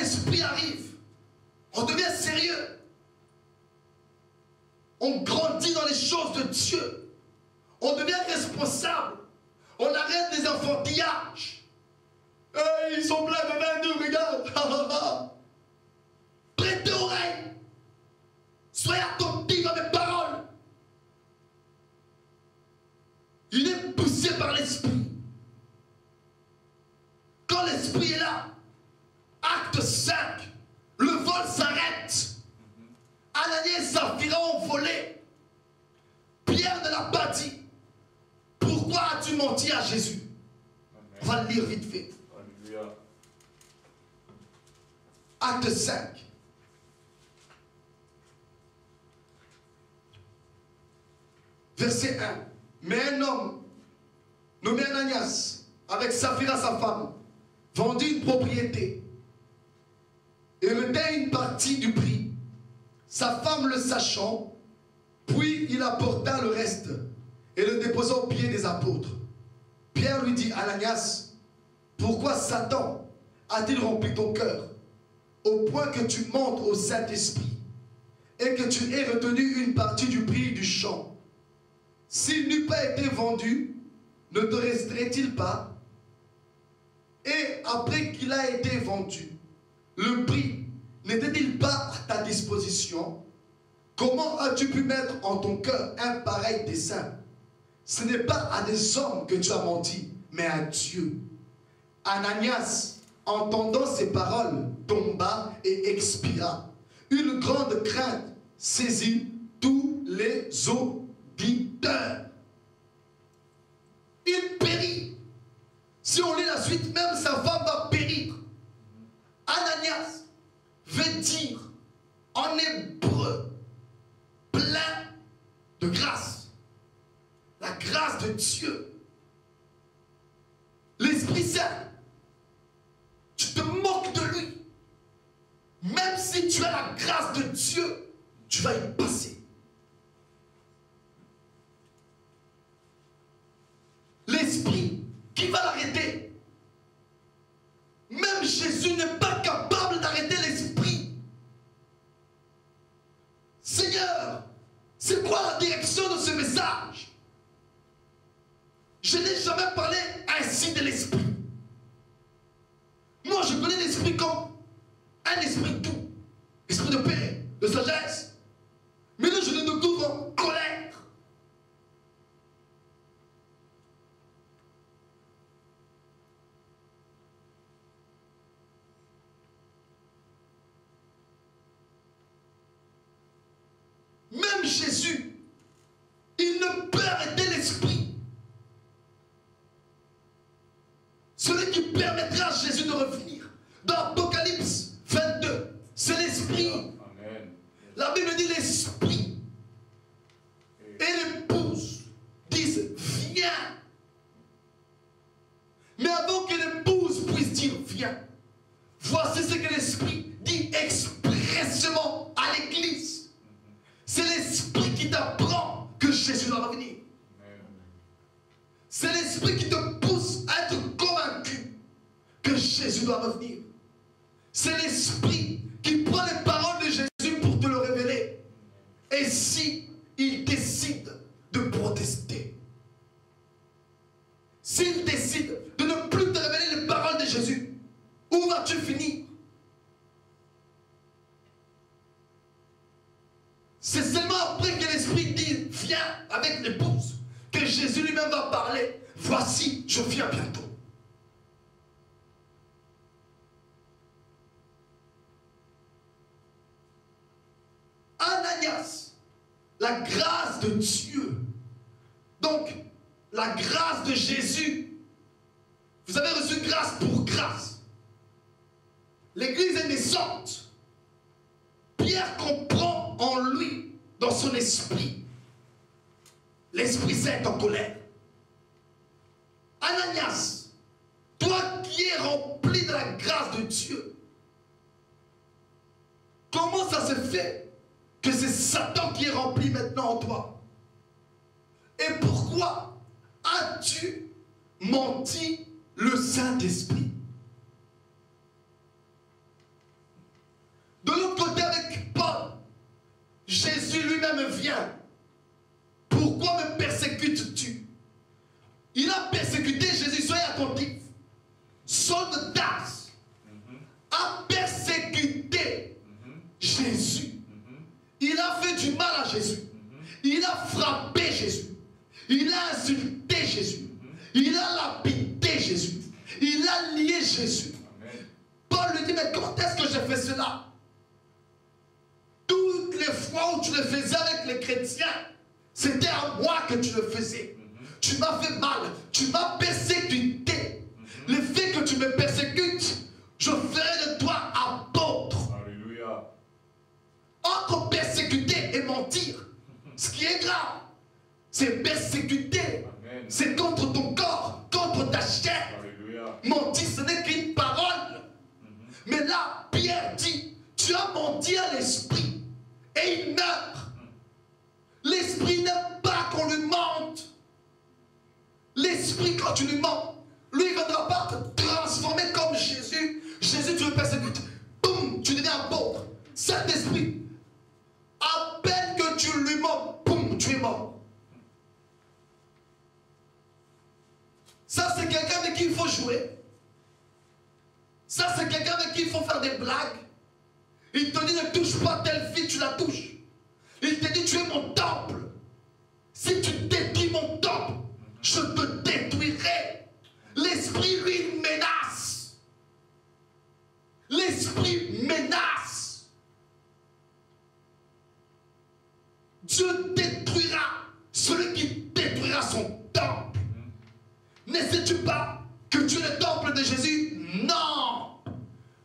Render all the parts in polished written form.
l'Esprit arrive, on devient sérieux. On grandit dans les choses de Dieu. On devient responsable. On arrête les enfantillages. Hey, ils sont pleins de vin doux, regarde. Prêtez oreille. Soyez attentifs à mes paroles. Il est poussé par l'Esprit. Quand l'Esprit est là, acte 5, le vol s'arrête. Ananias et Saphira ont volé. Pierre ne l'a pas dit. Pourquoi as-tu menti à Jésus? On va le lire vite fait. Alléluia. Acte 5. Verset 1. Mais un homme nommé Ananias, avec Saphira sa femme, vendit une propriété et retint une partie du prix. Sa femme le sachant, puis il apporta le reste et le déposa aux pieds des apôtres. Pierre lui dit, Ananias, pourquoi Satan a-t-il rempli ton cœur au point que tu montes au Saint-Esprit et que tu aies retenu une partie du prix du champ? S'il n'eût pas été vendu, ne te resterait-il pas? Et après qu'il a été vendu, le prix n'était-il pas à ta disposition? Comment as-tu pu mettre en ton cœur un pareil dessein? Ce n'est pas à des hommes que tu as menti, mais à Dieu. Ananias, entendant ces paroles, tomba et expira. Une grande crainte saisit tous les auditeurs. Il périt. Si on lit la suite, même sa femme va périr. Ananias veut dire en hébreu plein de grâce. La grâce de Dieu. L'Esprit Saint. Tu te moques de lui. Même si tu as la grâce de Dieu, tu vas y passer. L'Esprit qui va l'arrêter. Même Jésus n'est pas capable d'arrêter l'Esprit. Seigneur, c'est quoi la direction de ce message? Je n'ai jamais parlé ainsi de l'Esprit. Moi, je connais l'Esprit comme un esprit doux, esprit de paix, de sagesse. Mais là, je le découvre en colère. Même Jésus, il ne peut arrêter l'Esprit. Celui qui permettra à Jésus de revenir. Dans Apocalypse 22, c'est l'Esprit. Amen. La Bible dit l'Esprit. Et l'épouse disent viens. Mais avant que l'épouse puisse dire viens, voici ce que l'Esprit dit expressément à l'Église. C'est l'Esprit qui t'apprend que Jésus doit revenir. C'est l'Esprit qui te pousse à être convaincu que Jésus doit revenir. C'est l'Esprit qui prend les paroles de Jésus pour te le révéler. Et si il décide de protester, s'il décide de ne plus te révéler les paroles de Jésus, où vas-tu finir? C'est seulement après que l'Esprit dit viens avec l'épouse que Jésus lui-même va parler. Voici, je viens bientôt. Ananias, la grâce de Dieu. Donc, la grâce de Jésus. Vous avez reçu grâce pour grâce. L'Église est naissante. Pierre comprend en lui, dans son esprit, l'Esprit Saint est en colère. Ananias, toi qui es rempli de la grâce de Dieu, comment ça se fait que c'est Satan qui est rempli maintenant en toi? Et pourquoi as-tu menti le Saint-Esprit? a lié Jésus. Amen. Paul lui dit, mais comment est-ce que j'ai fait cela? Toutes les fois où tu le faisais avec les chrétiens, c'était à moi que tu le faisais. Tu m'as fait mal, tu m'as persécuté. Le fait que tu me persécutes, je ferai de toi apôtre. Alléluia. Entre persécuter et mentir, ce qui est grave, c'est persécuter. C'est contre ton corps, contre ta chair. Alléluia. Mentir, ce n'est qu'une parole. Mais là, Pierre dit, tu as menti à l'esprit et il meurt. L'esprit n'aime pas qu'on lui mente. L'esprit, quand tu lui mens, lui, il ne viendra pas te transformer comme Jésus. Jésus, tu le persécutes. Boum, tu deviens apôtre. Cet esprit, à peine que tu lui mens, boum, tu es mort. Ça, c'est quelqu'un avec qui il faut jouer. Ça, c'est quelqu'un avec qui il faut faire des blagues. Il te dit, ne touche pas telle fille, tu la touches. Il te dit, tu es mon temple. Si tu détruis mon temple, je te détruirai. L'esprit, lui, menace. L'esprit menace. Dieu détruira celui qui détruira son temple. Ne sais-tu pas que tu es le temple de Jésus? Non.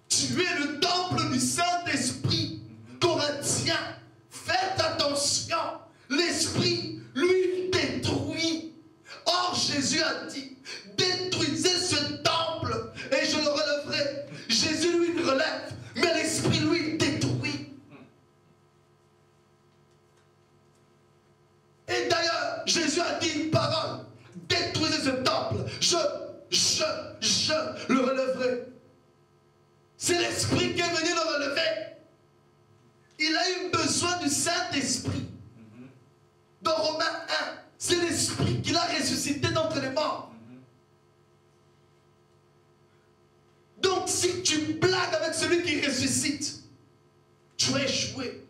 Tu es le temple du Saint-Esprit. Corinthiens, faites attention. L'esprit, lui, détruit. Or, Jésus a dit, détruisez ce temple et je le relèverai. Jésus, lui, le relève, mais l'esprit, lui, détruit. Et d'ailleurs, Jésus a dit une parole, détruisez ce temple, je le relèverai. C'est l'esprit qui est venu le relever. Il a eu besoin du Saint-Esprit. Dans Romains 1, c'est l'esprit qui l'a ressuscité d'entre les morts. Donc si tu blagues avec celui qui ressuscite, tu as échoué.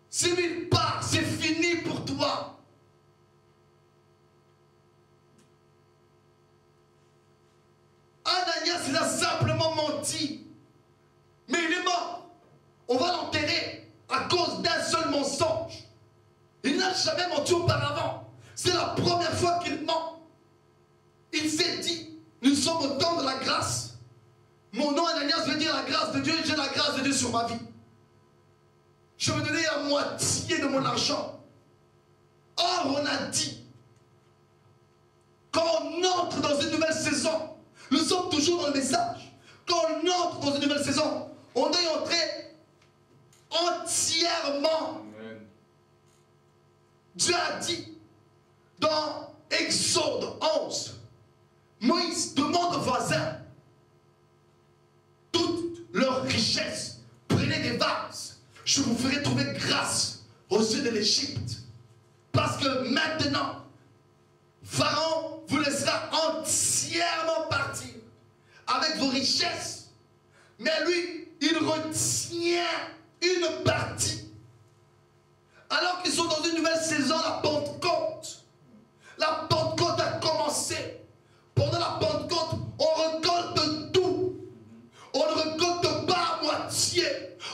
Si lui part, c'est fini pour toi. Ananias, il a simplement menti. Mais il est mort. On va l'enterrer à cause d'un seul mensonge. Il n'a jamais menti auparavant. C'est la première fois qu'il ment. Il s'est dit, nous sommes au temps de la grâce. Mon nom Ananias veut dire la grâce de Dieu. J'ai la grâce de Dieu sur ma vie. Je vais donner la moitié de mon argent. Or, on a dit, quand on entre dans une nouvelle saison, nous sommes toujours dans le message. Quand on entre dans une nouvelle saison, on doit y entrer entièrement. Amen. Dieu a dit dans Exode 11, Moïse demande aux voisins toute leur richesse. Prenez des vases, je vous ferai trouver grâce aux yeux de l'Égypte. Parce que maintenant, Pharaon vous laissera entièrement partir avec vos richesses. Mais lui, il retient une partie. Alors qu'ils sont dans une nouvelle saison, la Pentecôte. La Pentecôte a commencé. Pendant la Pentecôte, on récolte tout. On ne récolte pas à moitié.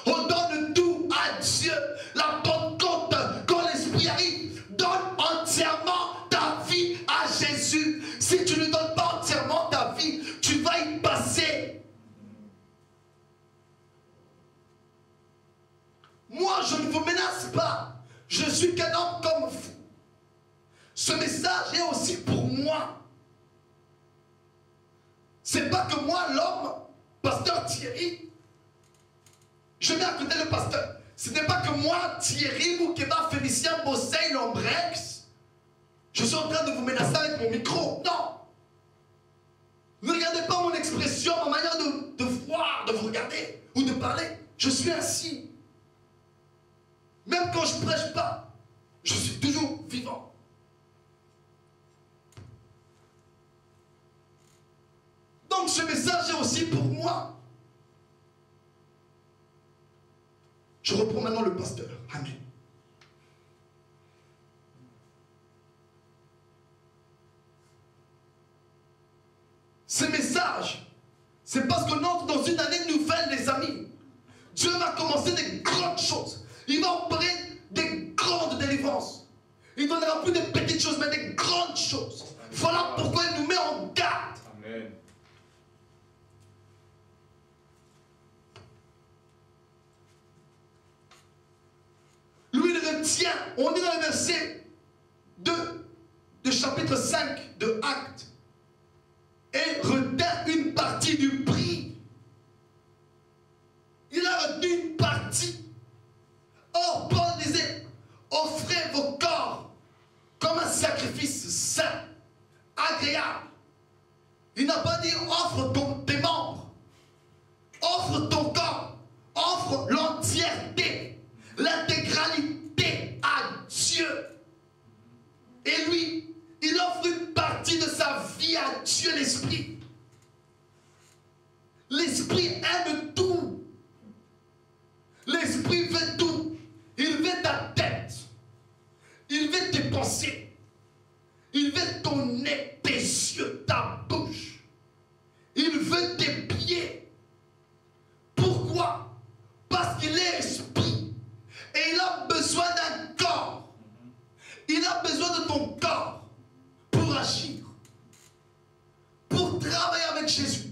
On donne tout à Dieu. La Pentecôte, quand l'Esprit arrive, donne entièrement ta vie à Jésus. Si tu ne donnes pas entièrement ta vie, tu vas y passer. Moi, je ne vous menace pas. Je suis qu'un homme comme vous. Ce message est aussi pour moi. C'est pas que moi, l'homme, pasteur Thierry, je mets à côté le pasteur. Ce n'est pas que moi, Thierry, Moukeba, Félicien, Bosseil, Lombrex, je suis en train de vous menacer avec mon micro. Non. Ne regardez pas mon expression, ma manière de voir, de vous regarder ou de parler. Je suis ainsi. Même quand je ne prêche pas, je suis toujours vivant. Donc ce message est aussi pour moi. Je reprends maintenant le pasteur. Amen. ce message, c'est parce qu'on entre dans une année nouvelle, les amis. Dieu va commencer des grandes choses. Il va opérer des grandes délivrances. Il ne donnera plus de petites choses, mais des grandes choses. Voilà pourquoi il nous met en garde. Amen. Lui, il retient, on est dans le verset 2 du chapitre 5 de Actes, et retint une partie du prix. Il a retenu une partie. Or, Paul disait, offrez vos corps comme un sacrifice saint, agréable. Il n'a pas dit offre tes membres, offre ton corps, offre l'entièreté, l'intégralité à Dieu. Et lui, il offre une partie de sa vie à Dieu, l'Esprit. L'Esprit aime tout. L'Esprit veut tout. Il veut ta tête. Il veut tes pensées. Il veut ton nez, tes yeux, ta bouche. Il veut tes pieds. Pourquoi? Parce qu'il est esprit. Et il a besoin d'un corps. Il a besoin de ton corps pour agir. Pour travailler avec Jésus.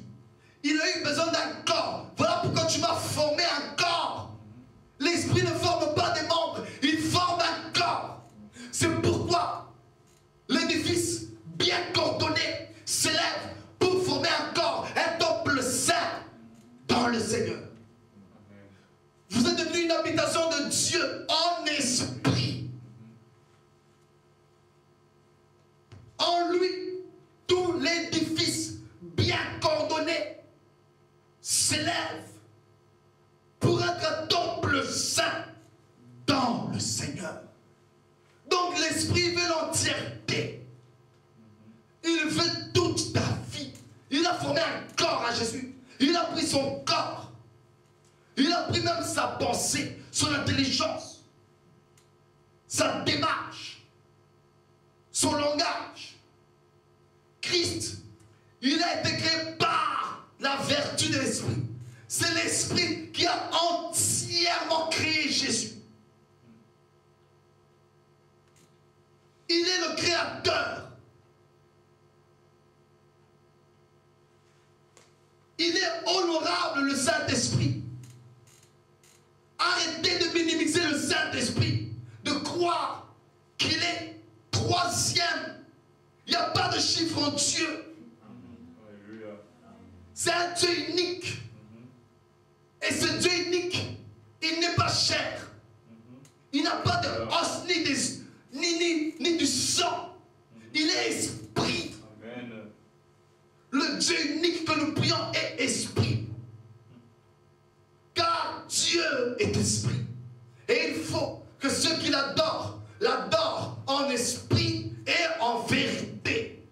Il a eu besoin d'un corps. Voilà pourquoi tu m'as formé un corps. L'esprit ne forme pas des membres. Il forme un corps. C'est pourquoi l'édifice bien coordonné s'élève pour former un corps, un temple saint dans le Seigneur. Vous êtes devenu une habitation de Dieu en esprit. En lui, tout l'édifice bien coordonné s'élève pour être un temple saint dans le Seigneur. Donc l'Esprit veut l'entièreté. Il veut toute ta vie. Il a formé un corps à Jésus. Il a pris son corps. Il a pris même sa pensée, son intelligence, sa démarche, son langage. Christ, il a été créé par la vertu de l'Esprit. C'est l'Esprit qui a entièrement créé Jésus. Il est le créateur. Il est honorable, le Saint-Esprit. Arrêtez de minimiser le Saint-Esprit, de croire qu'il est troisième. Il n'y a pas de chiffre en Dieu. C'est un Dieu unique. Et ce Dieu unique, il n'est pas cher. Il n'a pas de os ni du sang. Il est esprit. Amen. Le Dieu unique que nous prions est esprit. Car Dieu est esprit. Et il faut que ceux qui l'adorent, l'adorent en esprit et en vérité.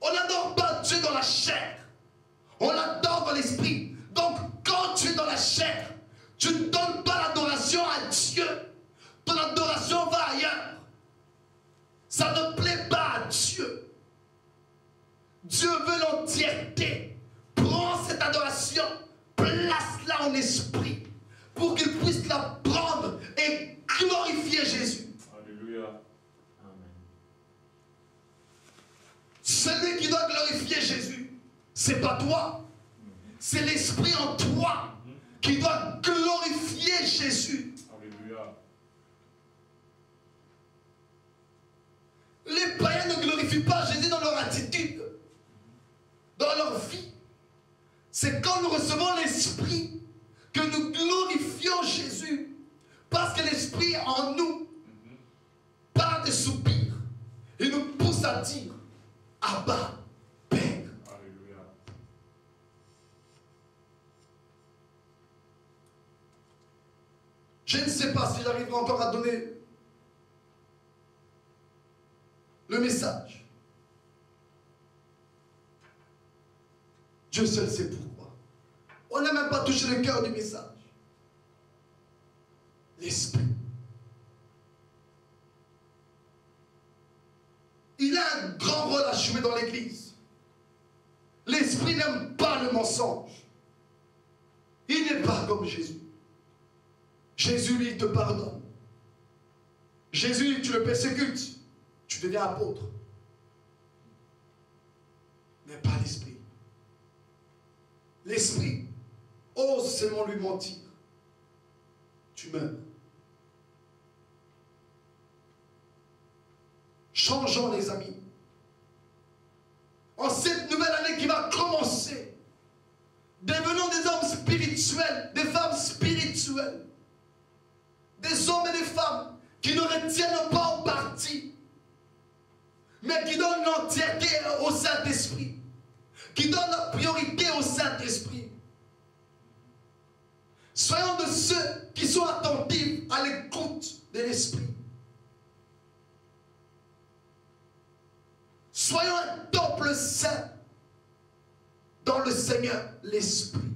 On n'adore pas Dieu dans la chair. On l'adore dans l'esprit. Donc, quand tu es dans la chair, tu ne donnes pas l'adoration à Dieu. Ton adoration va ailleurs. Ça ne plaît pas à Dieu. Dieu veut l'entièreté. Prends cette adoration, place-la en esprit, pour qu'il puisse la prendre et glorifier Jésus. Alléluia. Amen. Celui qui doit glorifier Jésus, c'est pas toi. C'est l'esprit en toi qui doit glorifier Jésus. Alléluia. Les païens ne glorifient pas Jésus dans leur attitude, dans leur vie. C'est quand nous recevons l'Esprit que nous glorifions Jésus. Parce que l'Esprit en nous, par des soupirs, il nous pousse à dire Abba, Père. Alléluia. Je ne sais pas si j'arriverai encore à donner le message. Dieu seul sait pourquoi. On n'a même pas touché le cœur du message. L'Esprit. Il a un grand rôle à jouer dans l'église. L'esprit n'aime pas le mensonge. Il n'est pas comme Jésus. Jésus, lui, te pardonne. Jésus, tu le persécutes. Tu deviens apôtre. Mais pas l'esprit. L'esprit ose seulement lui mentir. Tu meurs. Changeons, les amis. En cette nouvelle année qui va commencer, devenons des hommes spirituels, des femmes spirituelles, des hommes et des femmes qui ne retiennent pas en partie, mais qui donnent l'entièreté au Saint-Esprit, qui donnent la priorité au Saint-Esprit. Soyons de ceux qui sont attentifs à l'écoute de l'Esprit. Soyons un temple saint dans le Seigneur, l'Esprit.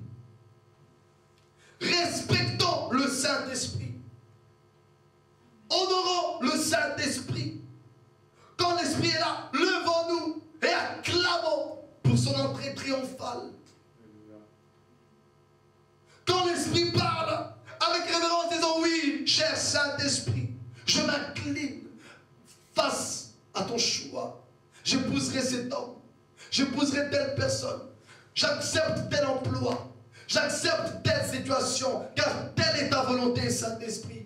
Respectons le Saint-Esprit. Honorons le Saint-Esprit. Quand l'Esprit est là, levons-nous et acclamons pour son entrée triomphale. Quand l'Esprit parle, avec révérence, disons oui, cher Saint-Esprit, je m'incline face à ton choix. J'épouserai cet homme, j'épouserai telle personne, j'accepte tel emploi, j'accepte telle situation, car telle est ta volonté, Saint-Esprit.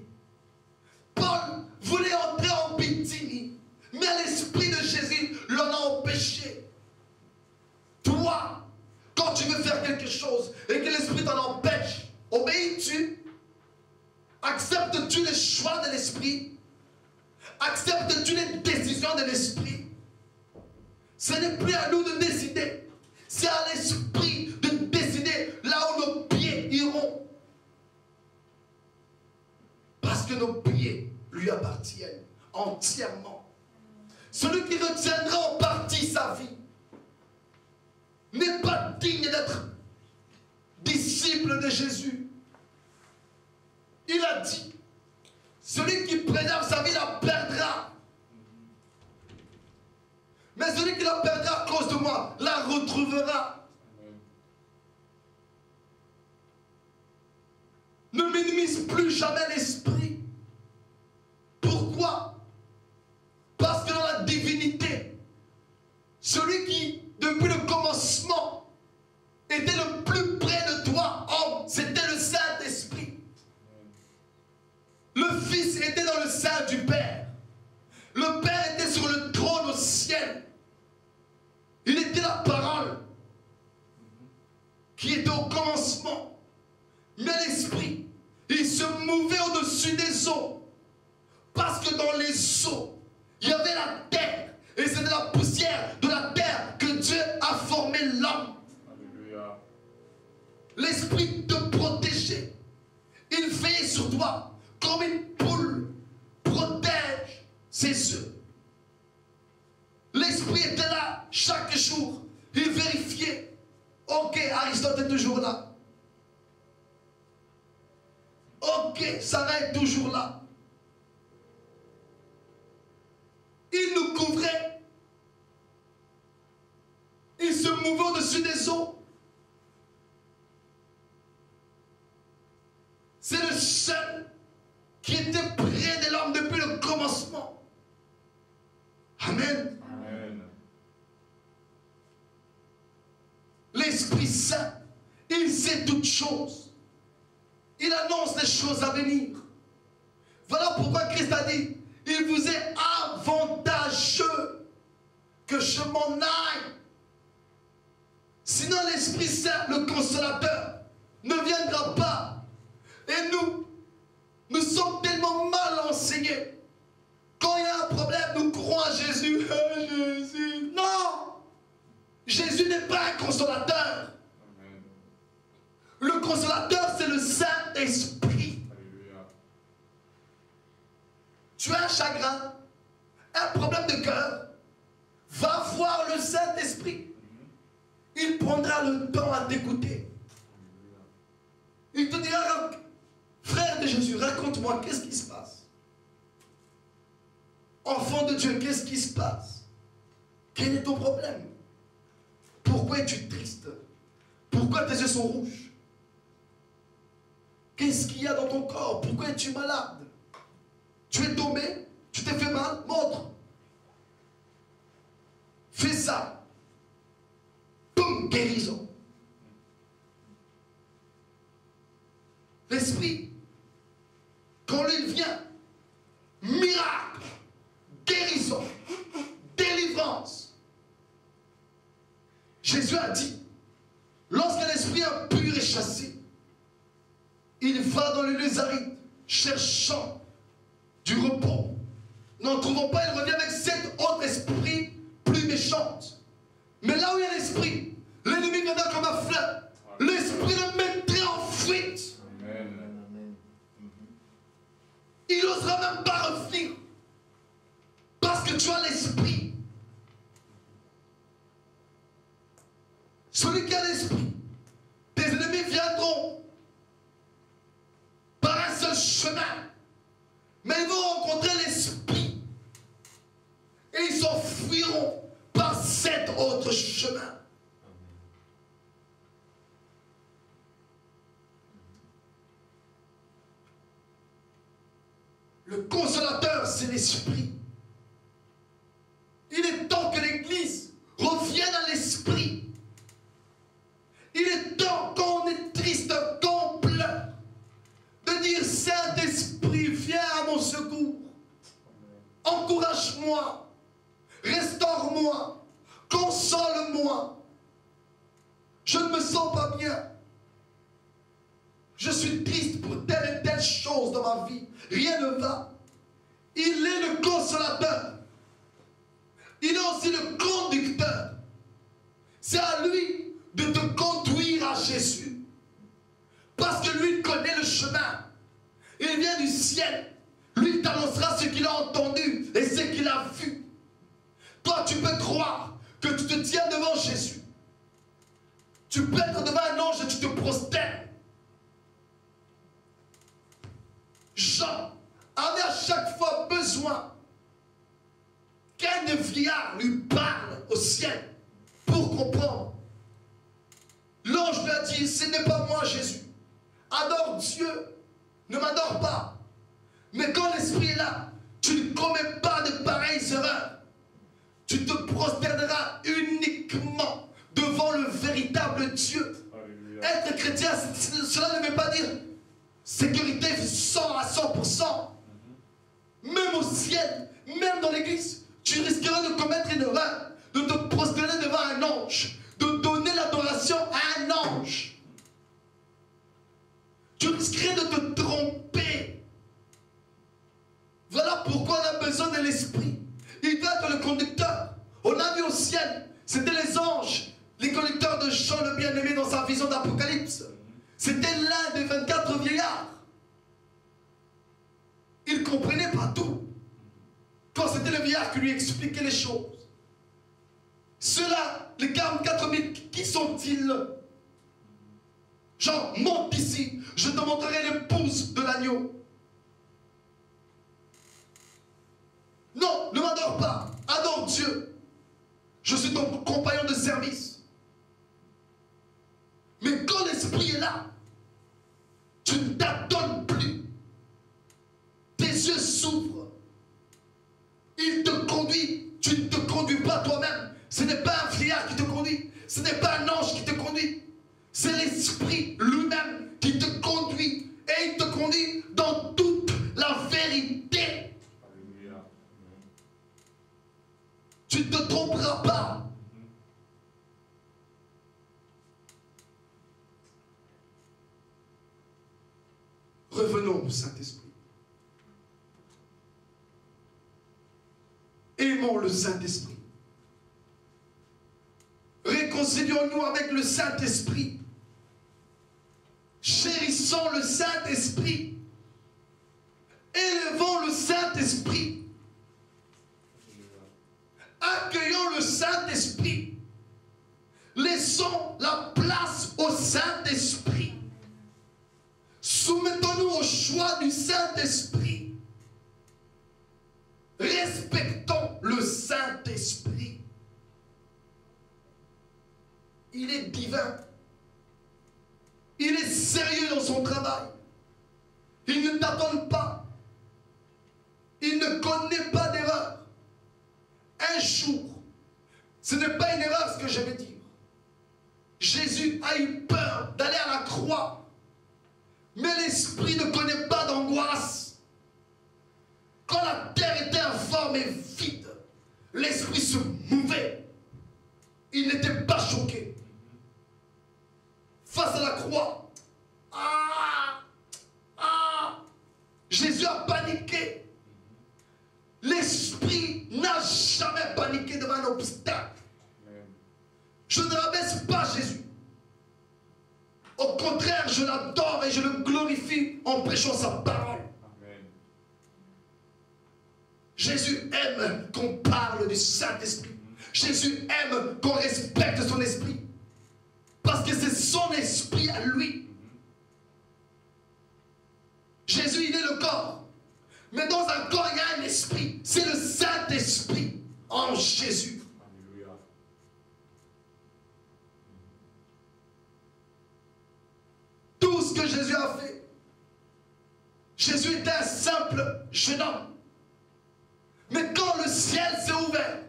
Paul voulait entrer en Bithynie, mais l'Esprit de Jésus l'en a empêché. Toi, quand tu veux faire quelque chose et que l'Esprit t'en empêche, obéis-tu? Acceptes-tu les choix de l'Esprit? Acceptes-tu les décisions de l'Esprit? Ce n'est plus à nous de décider. C'est à l'Esprit de décider là où nos pieds iront. Parce que nos pieds lui appartiennent entièrement. Celui qui retiendra en partie sa vie n'est pas digne d'être disciple de Jésus. Il a dit, celui qui préserve sa vie la perdra. Mais celui qui la perdra à cause de moi la retrouvera. Ne minimise plus jamais l'Esprit. Pourquoi? Parce que dans la divinité, celui qui, depuis le commencement, était le plus près de toi, homme, c'était le Saint-Esprit. Le Fils était dans le sein du Père. Le Père était sur le trône au ciel. Il était la parole qui était au commencement. Mais l'Esprit, il se mouvait au-dessus des eaux. Parce que dans les eaux, il y avait la terre. Et c'est de la poussière de la terre que Dieu a formé l'homme. L'Esprit te protégeait. Il veillait sur toi comme une poule protège ses œufs. L'Esprit était là chaque jour. Il vérifiait. Ok, Aristote est toujours là. Ok, Sarah est toujours là. Il nous couvrait. Il se mouvait au-dessus des eaux. C'est le seul qui était près de l'homme depuis le commencement. Amen. Amen. L'Esprit Saint, il sait toutes choses. Il annonce les choses à venir. Voilà pourquoi Christ a dit, il vous est avantageux que je m'en aille. Sinon l'Esprit Saint, le Consolateur, ne viendra pas. Et nous sommes tellement mal enseignés. Quand il y a un problème, nous courons à Jésus. Jésus, non! Jésus n'est pas un consolateur. Amen. Le consolateur, c'est le Saint-Esprit. Alléluia. Tu as un chagrin, un problème de cœur, va voir le Saint-Esprit. Il prendra le temps à t'écouter. Il te dira, frère de Jésus, raconte-moi, qu'est-ce qui se passe? Enfant de Dieu, qu'est-ce qui se passe? Quel est ton problème? Pourquoi es-tu triste? Pourquoi tes yeux sont rouges? Qu'est-ce qu'il y a dans ton corps? Pourquoi es-tu malade? Tu es tombé? Tu t'es fait mal? Montre. Fais ça. Boum, guérison. L'esprit, quand il vient, miracle, guérison, délivrance. Jésus a dit, lorsqu'un esprit impur est chassé, il va dans les lieux arides, cherchant du repos. N'en trouvant pas, il revient avec 7 autres esprits plus méchants. Mais là où il y a l'esprit, l'ennemi viendra comme un fleuve. L'esprit le mettrait en fuite. Il n'osera même pas revenir. Parce que tu as l'esprit. Celui qui a l'esprit, tes ennemis viendront par un seul chemin. Mais ils vont rencontrer l'esprit. Et ils s'enfuiront par 7 autres chemins. Le consolateur, c'est l'esprit. Il est temps que l'Église revienne à l'esprit. Il est temps, quand on est triste, quand on pleure, de dire, Saint-Esprit, viens à mon secours. Encourage-moi. Restaure-moi. Console-moi. Je ne me sens pas bien. Je suis triste pour telle et telle chose dans ma vie. Rien ne va. Il est le consolateur. Il est aussi le conducteur. C'est à lui de te conduire à Jésus. Parce que lui connaît le chemin. Il vient du ciel. Lui t'annoncera ce qu'il a entendu et ce qu'il a vu. Toi, tu peux croire que tu te tiens devant Jésus. Tu peux être devant un ange et tu te prosternes. Jean avait à chaque fois besoin qu'un vieillard lui parle au ciel pour comprendre. L'ange lui a dit, ce n'est pas moi Jésus. Adore Dieu, ne m'adore pas. Mais quand l'esprit est là, tu ne commets pas de pareilles erreurs. Tu te prosterneras uniquement devant le véritable Dieu. Alléluia. Être chrétien, cela ne veut pas dire sécurité 100 à 100%. Même au ciel, même dans l'église, tu risqueras de commettre une erreur, de te prosterner devant un ange, de donner l'adoration à un ange. Tu risquerais de te tromper. Voilà pourquoi on a besoin de l'esprit. Il doit être le conducteur. On a vu au ciel, c'était les anges, les conducteurs de Jean le bien-aimé dans sa vision d'Apocalypse. C'était l'un des 24 vieillards. Il ne comprenait pas tout. Quand c'était le vieillard qui lui expliquait les choses. Ceux-là, les 44 000, qui sont-ils? Jean, monte ici, je te montrerai l'épouse de l'agneau. Non, ne m'adore pas, adore Dieu. Je suis ton compagnon de service. Mais quand l'esprit est là, tu ne t'adonnes plus. Tes yeux s'ouvrent. Il te conduit. Tu ne te conduis pas toi-même. Ce n'est pas un vieillard qui te conduit. Ce n'est pas un ange qui te conduit. C'est l'esprit lui-même qui te conduit. Et il te conduit dans toute la vérité. Alléluia. Tu ne te tromperas pas. Revenons au Saint-Esprit. Aimons le Saint-Esprit. Réconcilions-nous avec le Saint-Esprit. Chérissons le Saint-Esprit. Élevons le Saint-Esprit. Accueillons le Saint-Esprit. Laissons la place au Saint-Esprit. Soumettons-nous au choix du Saint-Esprit. Respectons le Saint-Esprit. il est divin. Il est sérieux dans son travail. Il ne t'attend pas. Il ne connaît pas d'erreur. Un jour, ce n'est pas une erreur ce que je vais dire. Jésus a eu peur d'aller à la croix. Mais l'esprit ne connaît pas d'angoisse. Quand la terre était informe et vide, l'esprit se mouvait. Il n'était pas choqué. Face à la croix, Jésus a paniqué. L'esprit n'a jamais paniqué devant un obstacle. Je ne rabaisse pas Jésus. Au contraire, je l'adore et je le glorifie en prêchant sa parole. Amen. Jésus aime qu'on parle du Saint-Esprit. Jésus aime qu'on respecte son esprit. Parce que c'est son esprit à lui. Jésus, il est le corps. Mais dans un corps, il y a un esprit. C'est le Saint-Esprit en Jésus. Alléluia. Tout ce que Jésus a fait. Jésus était un simple jeune homme. Mais quand le ciel s'est ouvert,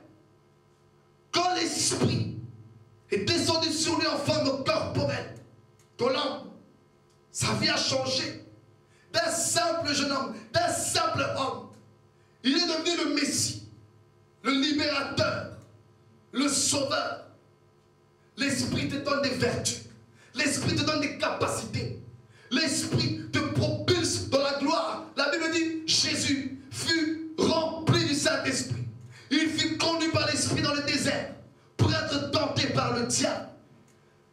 quand l'esprit est descendu sur lui en forme corporelle, dans l'homme, sa vie a changé. D'un simple jeune homme, d'un simple homme, il est devenu le Messie, le libérateur, le sauveur. L'esprit te donne des vertus, l'esprit te donne des capacités, l'esprit te propulse dans la gloire. La Bible dit, Jésus fut rempli du Saint-Esprit. Il fut conduit par l'esprit dans le désert pour être tenté par le diable.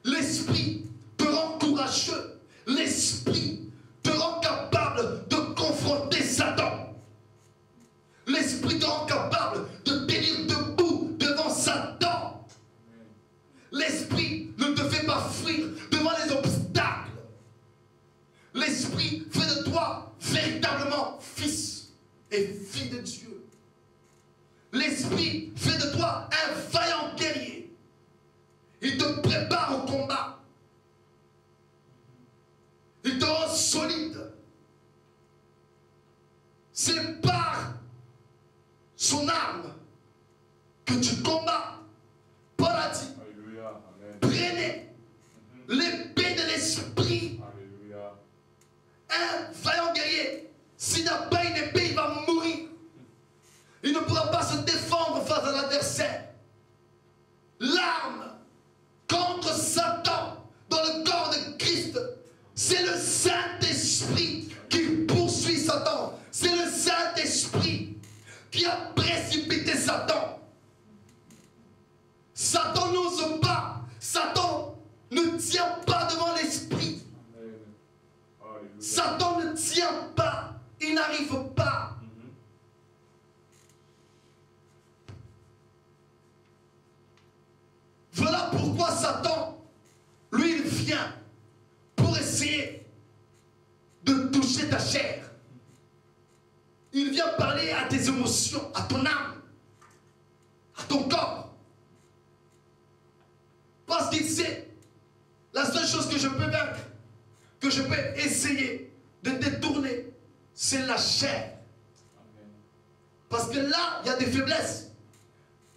L'esprit te rend courageux. L'esprit te rend capable de confronter Satan. L'esprit te rend capable de tenir debout devant Satan. L'esprit ne te fait pas fuir devant les obstacles. L'esprit fait de toi véritablement fils et fille de Dieu. L'esprit fait de toi un vaillant guerrier. Il te prépare au combat. Il te rend solide. C'est par son arme que tu combats. Paul a dit, Alléluia. Amen. prenez l'épée de l'esprit. Alléluia. Un vaillant guerrier, s'il n'a pas une épée, il va mourir. Il ne pourra pas se défendre face à l'adversaire. L'arme contre Satan dans le corps de Christ, c'est le Saint-Esprit qui poursuit Satan. C'est le Saint-Esprit qui a précipité Satan. Satan n'ose pas. Satan ne tient pas devant l'Esprit. Amen. Alléluia. Satan ne tient pas. Il n'arrive pas. Voilà pourquoi Satan, lui, il vient pour essayer de toucher ta chair. Il vient parler à tes émotions, à ton âme, à ton corps. Parce qu'il sait, la seule chose que je peux vaincre, que je peux essayer de détourner, c'est la chair. Amen. Parce que là, il y a des faiblesses.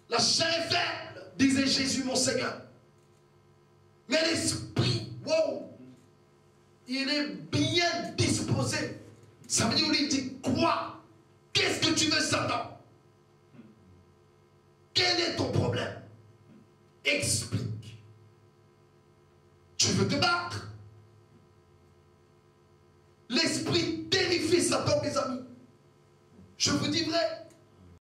La chair est faible, disait Jésus mon Seigneur. Mais l'esprit, wow, il est bien disposé. Ça veut dire, il dit quoi? Qu'est-ce que tu veux, Satan? Quel est ton problème? Explique.